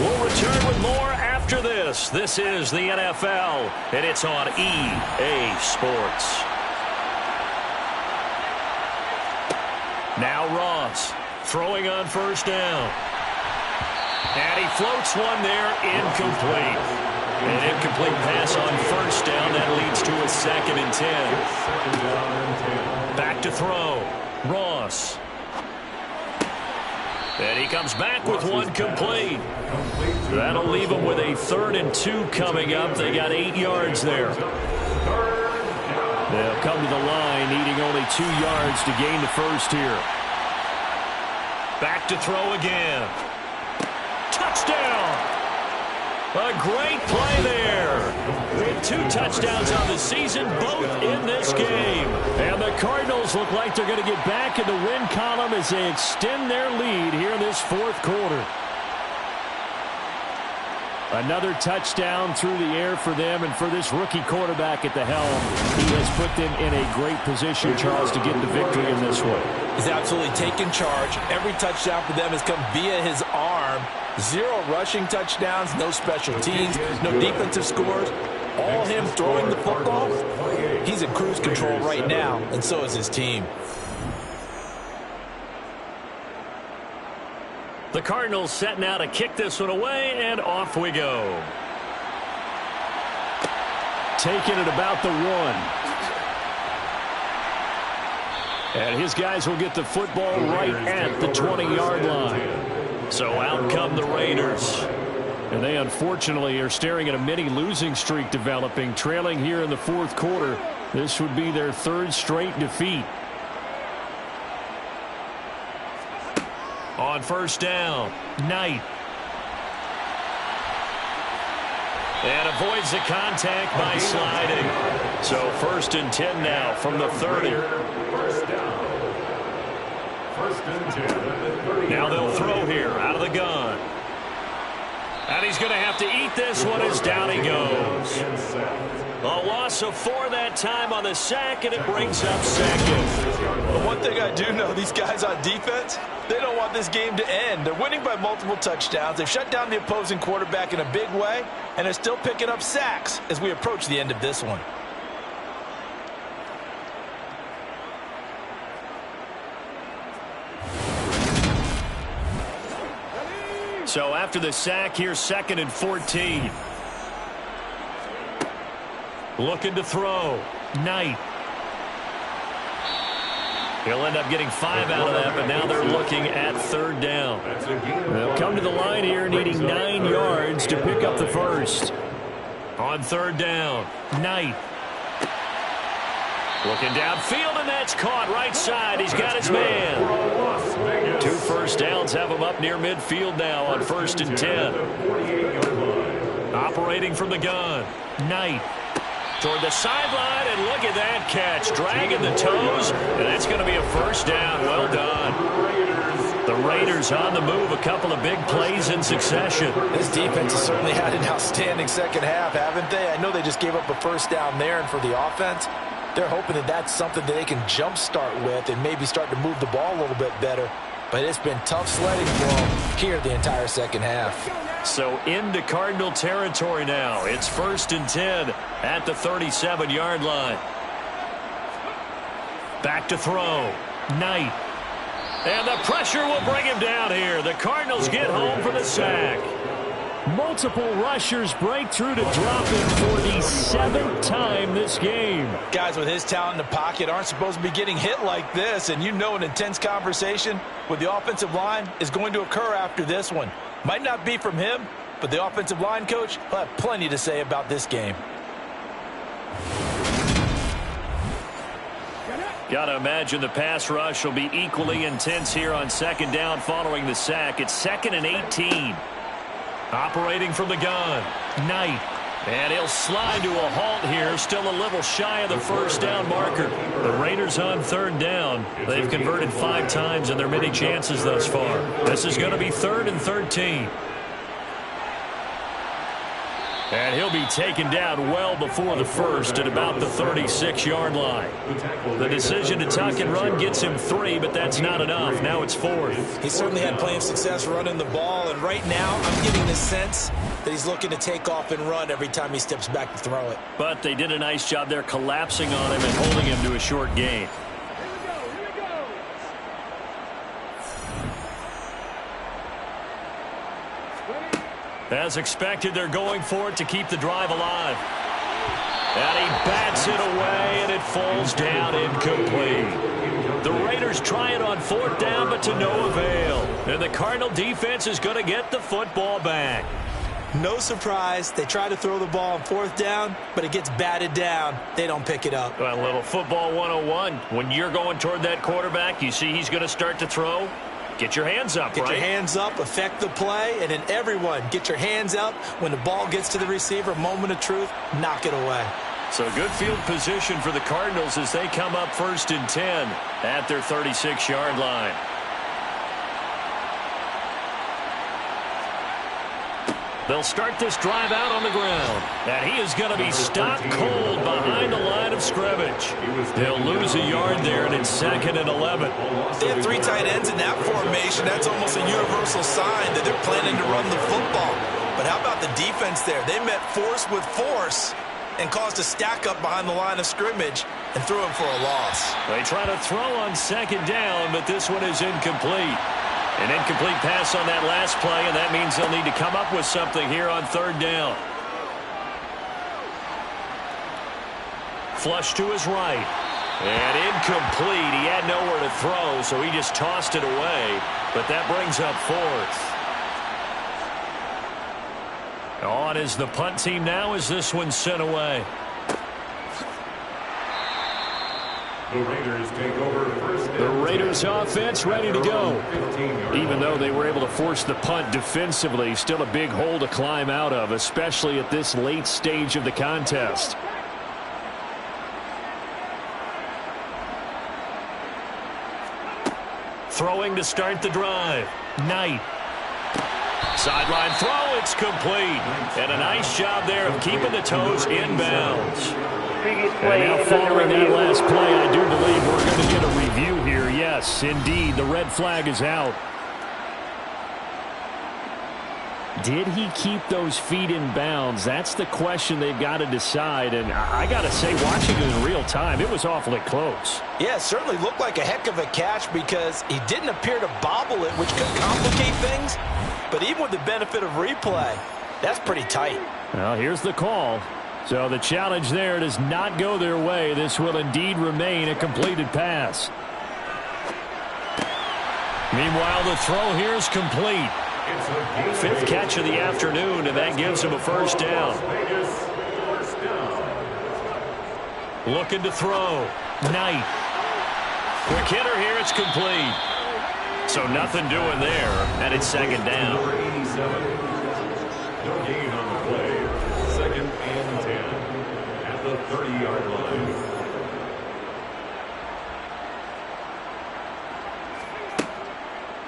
We'll return with more after this. This is the NFL, and it's on EA Sports. Now Ross throwing on 1st down. And he floats one there, incomplete. An incomplete pass on 1st down. That leads to a 2nd and 10. Back to throw. Ross. And he comes back with one complete. That'll leave them with a 3rd and 2 coming up. They got 8 yards there. They'll come to the line, needing only 2 yards to gain the 1st here. Back to throw again. Touchdown! A great play there. With 2 touchdowns on the season, both in this game. And the Cardinals look like they're going to get back in the win column as they extend their lead here in this 4th quarter. Another touchdown through the air for them, and for this rookie quarterback at the helm, he has put them in a great position, Charles, to get the victory in this one. He's absolutely taken charge. Every touchdown for them has come via his arm. 0 rushing touchdowns, no special teams, no defensive scores. All him throwing the football. He's in cruise control right now, and so is his team. The Cardinals setting out to kick this one away, and off we go. Taking it about the 1. And his guys will get the football right at the 20-yard line. So out come the Raiders. And they unfortunately are staring at a mini losing streak developing, trailing here in the 4th quarter. This would be their 3rd straight defeat. On 1st down, Knight. And avoids the contact by sliding. So 1st and 10 now from the 30. 1st down. 1st and 10. Now they'll throw here out of the gun. And he's going to have to eat this one as down he goes. A loss of 4 that time on the sack, and it brings up 2nd. The one thing I do know, these guys on defense, they don't want this game to end. They're winning by multiple touchdowns. They've shut down the opposing quarterback in a big way, and they're still picking up sacks as we approach the end of this one. So after the sack, here's 2nd and 14. Looking to throw. Knight. He'll end up getting 5 out of that, but now they're looking at 3rd down. They'll come to the line here needing 9 yards to pick up the 1st. On 3rd down, Knight. Looking downfield, and that's caught right side. He's got his man. 2 first downs have him up near midfield now on 1st and 10. Operating from the gun, Knight. Toward the sideline, and look at that catch. Dragging the toes, and that's going to be a 1st down. Well done. The Raiders on the move. A couple of big plays in succession. This defense has certainly had an outstanding second half, haven't they? I know they just gave up a 1st down there, and for the offense, They're hoping that that's something that they can jumpstart with and maybe start to move the ball a little bit better. But it's been tough sledding for them here the entire second half. So into Cardinal territory now. It's 1st and 10 at the 37-yard line. Back to throw. Knight. And the pressure will bring him down here. The Cardinals get home for the sack. Multiple rushers break through to drop him for the 7th time this game. Guys with his talent in the pocket aren't supposed to be getting hit like this, and you know an intense conversation with the offensive line is going to occur after this one. Might not be from him, but the offensive line coach will have plenty to say about this game. Got to imagine the pass rush will be equally intense here on 2nd down following the sack. It's 2nd and 18. Operating from the gun. Knight. And he'll slide to a halt here. Still a little shy of the 1st down marker. The Raiders on 3rd down. They've converted 5 times in their many chances thus far. This is going to be 3rd and 13. And he'll be taken down well before the 1st at about the 36-yard line. The decision to tuck and run gets him 3, but that's not enough. Now it's 4th. He certainly had plenty of success running the ball, and right now I'm getting the sense that he's looking to take off and run every time he steps back to throw it. But they did a nice job there collapsing on him and holding him to a short gain. As expected, they're going for it to keep the drive alive. And he bats it away, and it falls down incomplete. The Raiders try it on 4th down, but to no avail. And the Cardinal defense is going to get the football back. No surprise, they try to throw the ball on 4th down, but it gets batted down. They don't pick it up. Well, a little football 101. When you're going toward that quarterback, you see he's going to start to throw. Get your hands up, Get your hands up, affect the play, and then everyone get your hands up. When the ball gets to the receiver, moment of truth, knock it away. So good field position for the Cardinals as they come up 1st and 10 at their 36-yard line. They'll start this drive out on the ground. And he is going to be stopped cold behind the line of scrimmage. They'll lose a yard there, and it's 2nd and 11. They have 3 tight ends in that formation. That's almost a universal sign that they're planning to run the football. But how about the defense there? They met force with force and caused a stack up behind the line of scrimmage and threw him for a loss. They try to throw on 2nd down, but this one is incomplete. An incomplete pass on that last play, and that means they'll need to come up with something here on 3rd down. Flush to his right. And incomplete. He had nowhere to throw, so he just tossed it away. But that brings up 4th. On is the punt team now as this one's sent away. The Raiders take over 1st down. The Raiders offense ready to go. Even though they were able to force the punt defensively, still a big hole to climb out of, especially at this late stage of the contest. Throwing to start the drive. Knight. Sideline throw, it's complete. And a nice job there of keeping the toes inbounds. And now following that last play, I do believe we're going to get a review here. Yes, indeed, the red flag is out. Did he keep those feet in bounds? That's the question they've got to decide. And I got to say, watching it in real time, it was awfully close. Yeah, it certainly looked like a heck of a catch because he didn't appear to bobble it, which could complicate things. But even with the benefit of replay, that's pretty tight. Well, here's the call. So the challenge there does not go their way. This will indeed remain a completed pass. Meanwhile, the throw here is complete. 5th catch of the afternoon, and that gives him a 1st down. Looking to throw. Knight. Quick hitter here, it's complete. So nothing doing there, and it's 2nd down. Number 87. No gain on the play. 2nd and 10 at the 30-yard line.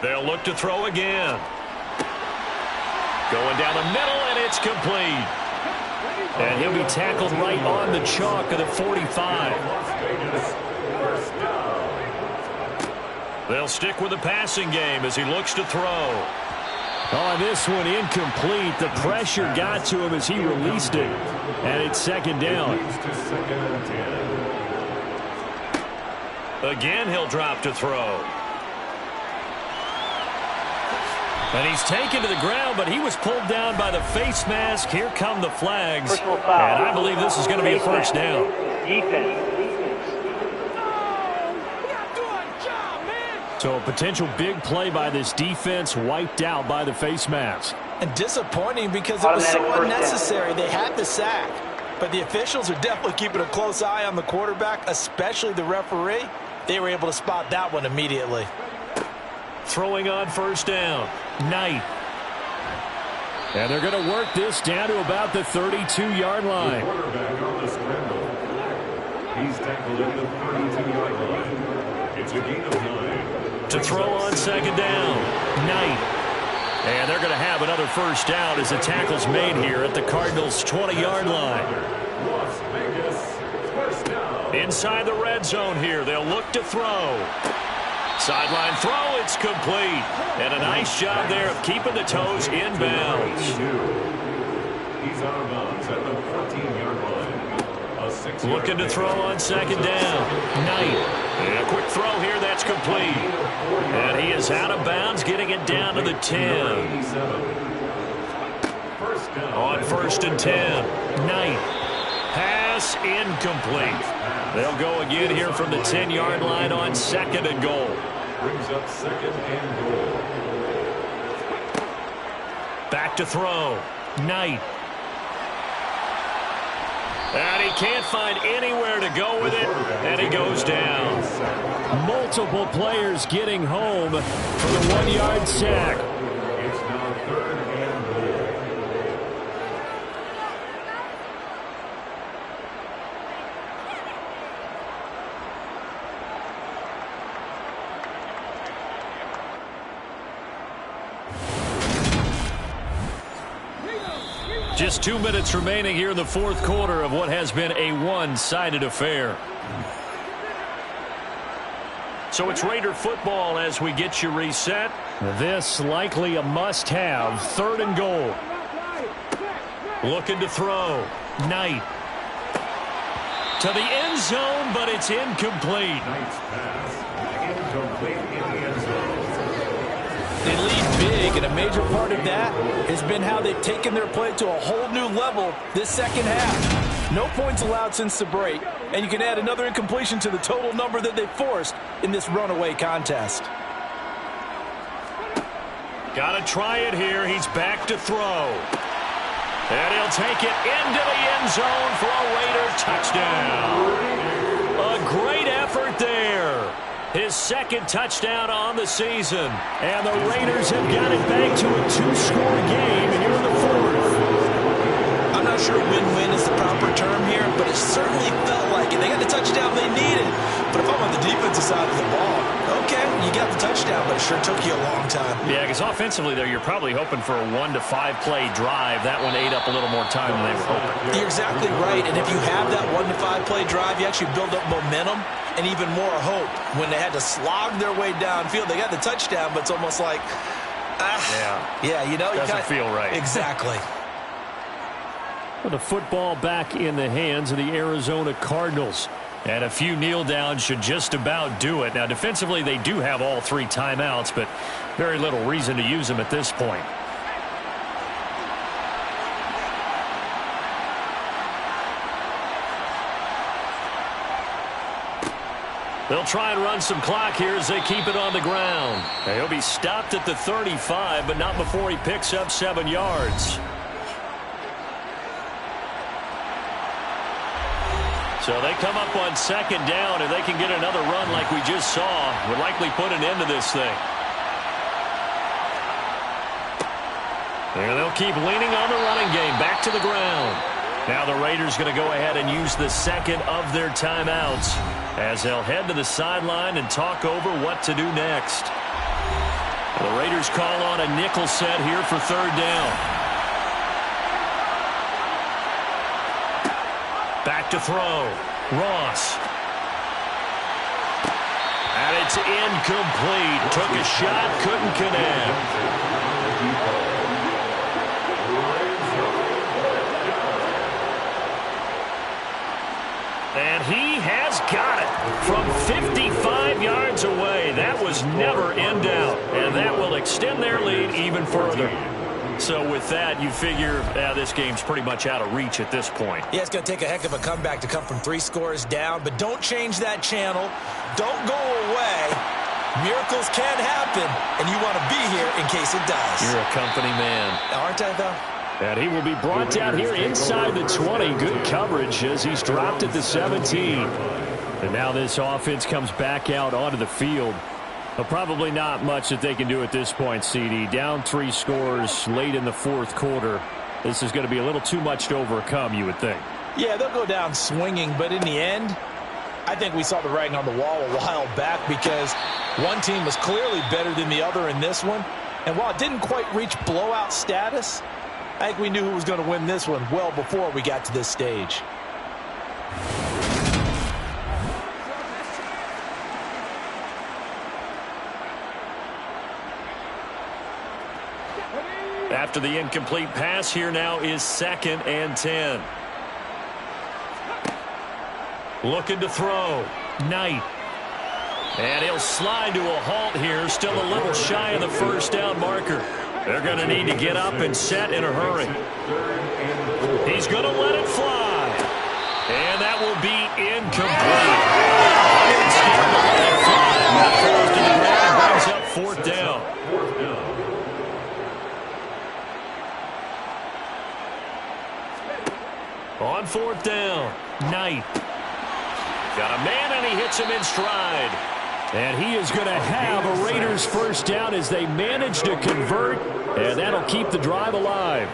They'll look to throw again. Going down the middle, and it's complete. And he'll be tackled right on the chalk of the 45. They'll stick with the passing game as he looks to throw. On this one, incomplete. The pressure got to him as he released it. And it's second down. Again, he'll drop to throw. And he's taken to the ground, but he was pulled down by the face mask. Here come the flags. And I believe this is going to be a first down. Defense. So a potential big play by this defense wiped out by the face mask. And disappointing because it was so unnecessary. They had the sack. But the officials are definitely keeping a close eye on the quarterback, especially the referee. They were able to spot that one immediately. Throwing on first down. Knight. And they're going to work this down to about the 32-yard line. The quarterback on the scramble. He's tackled at the 32-yard line. It's a gain of 9. To throw on second down. Knight. And they're going to have another first down as the tackle's made here at the Cardinals' 20-yard line. Las Vegas, first down. Inside the red zone here, they'll look to throw. Sideline throw, it's complete. And a nice job there of keeping the toes inbounds. He's out of bounds at the 14-yard line. Looking to throw on second down. Knight. And a quick throw here, that's complete. And he is out of bounds, getting it down to the 10. On first and 10. Knight. Pass incomplete. They'll go again here from the 10-yard line on second and goal. Brings up second and goal. Back to throw. Knight. And he can't find anywhere to go with it, and he goes down. Multiple players getting home for the 1-yard sack. It's now third and goal. Just 2 minutes remaining here in the fourth quarter of what has been a one-sided affair. So it's Raider football as we get you reset. This likely a must-have. Third and goal. Looking to throw. Knight. To the end zone, but it's incomplete. Knight's pass. Incomplete in the end zone. They lead big, and a major part of that has been how they've taken their play to a whole new level this second half. No points allowed since the break, and you can add another incompletion to the total number that they forced in this runaway contest. Got to try it here. He's back to throw. And he'll take it into the end zone for a Raider touchdown. A great effort there. His second touchdown on the season. And the Raiders have got it back to a 2-score game here in the fourth. I'm not sure win-win is the proper term here, but it certainly felt like it. They got the touchdown they needed. But if I'm on the defensive side of the ball, okay, you got the touchdown, but it sure took you a long time. Yeah, because offensively there, you're probably hoping for a 1 to 5 play drive. That one ate up a little more time than they were hoping. You're exactly right, and if you have that 1 to 5 play drive, you actually build up momentum and even more hope. When they had to slog their way downfield, they got the touchdown, but it's almost like, yeah, you know, doesn't feel right. Exactly. The football back in the hands of the Arizona Cardinals. And a few kneel downs should just about do it. Now, defensively, they do have all 3 timeouts, but very little reason to use them at this point. They'll try and run some clock here as they keep it on the ground. And he'll be stopped at the 35, but not before he picks up 7 yards. So they come up on second down, and they can get another run like we just saw. Would likely put an end to this thing. And they'll keep leaning on the running game. Back to the ground. Now the Raiders going to go ahead and use the second of their timeouts as they'll head to the sideline and talk over what to do next. The Raiders call on a nickel set here for third down. Back to throw. Ross. And it's incomplete. Took a shot, couldn't connect. And he has got it from 55 yards away. That was never in doubt. And that will extend their lead even further. So with that, you figure this game's pretty much out of reach at this point. Yeah, it's going to take a heck of a comeback to come from 3 scores down. But don't change that channel. Don't go away. Miracles can happen, and you want to be here in case it does. You're a company man. Aren't I, though? And he will be brought down here inside the 20. Good coverage as he's dropped at the 17. And now this offense comes back out onto the field. But probably not much that they can do at this point, CD. Down 3 scores late in the 4th quarter. This is going to be a little too much to overcome, you would think. Yeah, they'll go down swinging, but in the end, I think we saw the writing on the wall a while back because one team was clearly better than the other in this one. And while it didn't quite reach blowout status, I think we knew who was going to win this one well before we got to this stage. After the incomplete pass, here now is 2nd and 10. Looking to throw. Knight. And he'll slide to a halt here. Still a little shy of the first down marker. They're going to need to get up and set in a hurry. He's going to let it fly. And that will be incomplete. Scared to let it fly. That falls to the ground and brings up 4th down. On 4th down, Knight. Got a man, and he hits him in stride. And he is going to have a Raiders first down as they manage to convert, and that'll keep the drive alive.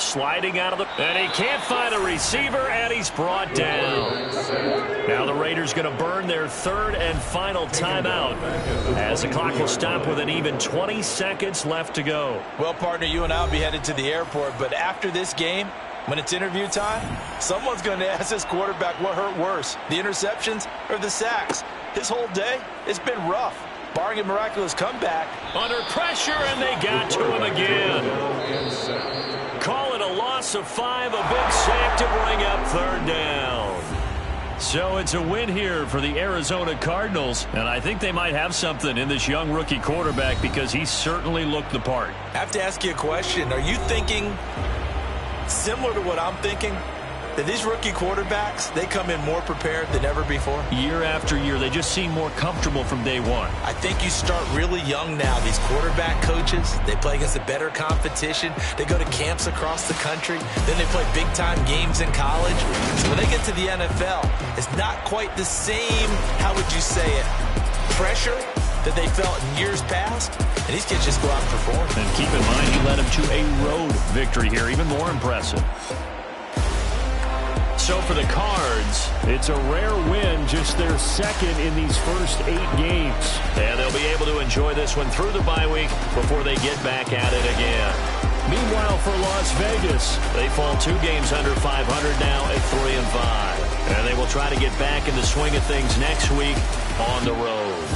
Sliding out of the... And he can't find a receiver, and he's brought down. Now the Raiders going to burn their 3rd and final timeout as the clock will stop with an even 20 seconds left to go. Well, partner, you and I will be headed to the airport, but after this game, when it's interview time, someone's going to ask this quarterback what hurt worse, the interceptions or the sacks. His whole day, it's been rough, barring a miraculous comeback. Under pressure, and they got to him again. Call it a loss of 5, a big sack to bring up 3rd down. So it's a win here for the Arizona Cardinals, and I think they might have something in this young rookie quarterback because he certainly looked the part. I have to ask you a question. Are you thinking similar to what I'm thinking? That these rookie quarterbacks, they come in more prepared than ever before? Year after year, they just seem more comfortable from day one. I think you start really young now. These quarterback coaches, they play against a better competition. They go to camps across the country. Then they play big-time games in college. So when they get to the NFL, it's not quite the same, how would you say it, pressure that they felt in years past. And these kids just go out and perform. And keep in mind, he led them to a road victory here, even more impressive. So for the Cards, it's a rare win, just their 2nd in these first 8 games. And they'll be able to enjoy this one through the bye week before they get back at it again. Meanwhile, for Las Vegas, they fall 2 games under 500 now at 3-5. And they will try to get back in the swing of things next week on the road.